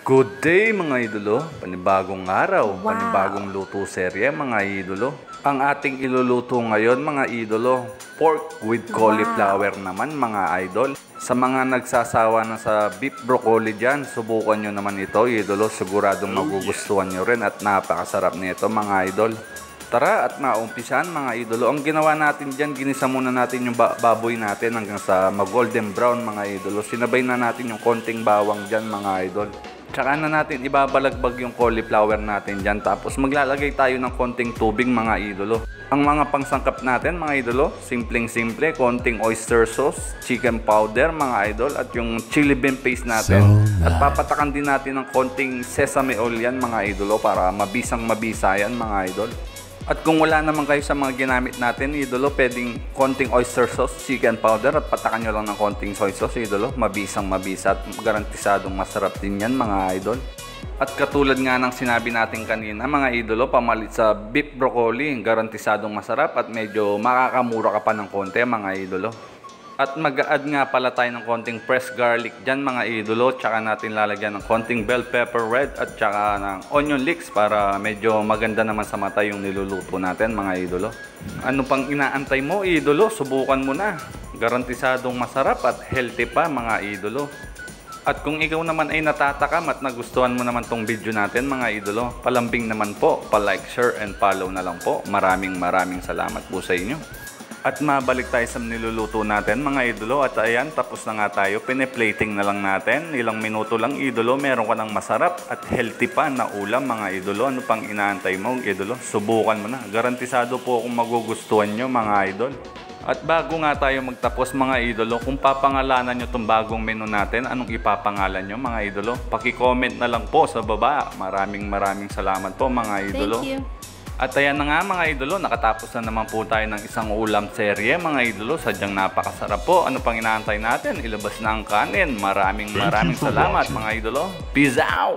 Good day mga idolo, panibagong araw, Wow. panibagong luto serye mga idolo. Ang ating iluluto ngayon mga idolo, pork with cauliflower naman mga idol. Sa mga nagsasawa na sa beef broccoli dyan, subukan nyo naman ito idolo, siguradong magugustuhan nyo rin at napakasarap nito mga idol. Tara at maumpisan mga idolo. Ang ginawa natin dyan, ginisa muna natin yung baboy natin hanggang sa mag-golden brown mga idolo. Sinabay na natin yung konting bawang dyan mga idol. Tsaka na natin ibabalagbag yung cauliflower natin dyan. Tapos maglalagay tayo ng konting tubig mga idolo. Ang mga pangsangkap natin mga idolo, simpleng-simple, konting oyster sauce, chicken powder mga idol, at yung chili bean paste natin. At papatakan din natin ng konting sesame oil yan mga idolo para mabisang mabisa yan mga idol. At kung wala naman kayo sa mga ginamit natin, idolo, pwedeng konting oyster sauce, chicken powder, at patakan nyo lang ng konting soy sauce, idolo. Mabisang mabisa at garantisadong masarap din yan, mga idol. At katulad nga ng sinabi natin kanina, mga idolo, pamalit sa beef broccoli, garantisadong masarap at medyo makakamura ka pa ng konti, mga idolo. At mag-add nga pala tayo ng konting pressed garlic dyan mga idolo. Tsaka natin lalagyan ng konting bell pepper red at tsaka ng onion leeks para medyo maganda naman sa mata yung niluluto natin mga idolo. Ano pang inaantay mo idolo? Subukan mo na. Garantisadong masarap at healthy pa mga idolo. At kung ikaw naman ay natatakam at nagustuhan mo naman tong video natin mga idolo, palambing naman po, pa-like, share and follow na lang po. Maraming salamat po sa inyo. At mabalik tayo sa niluluto natin mga idolo. At ayan, tapos na nga tayo. Pine-plating na lang natin. Ilang minuto lang idolo, meron ka ng masarap at healthy pa na ulam mga idolo. Ano pang inaantay mo idolo? Subukan mo na. Garantisado po kung magugustuhan nyo mga idol. At bago nga tayo magtapos mga idolo, kung papangalanan nyo itong bagong menu natin, anong ipapangalan nyo mga idolo? Paki-comment na lang po sa baba. Maraming salamat po mga idolo. Thank you. At ayan na nga mga idolo, nakatapos na naman po tayo ng isang ulam serye mga idolo. Sadyang napakasarap po. Ano pang inaantay natin? Ilabas na ang kanin. Maraming salamat mga idolo. Peace out!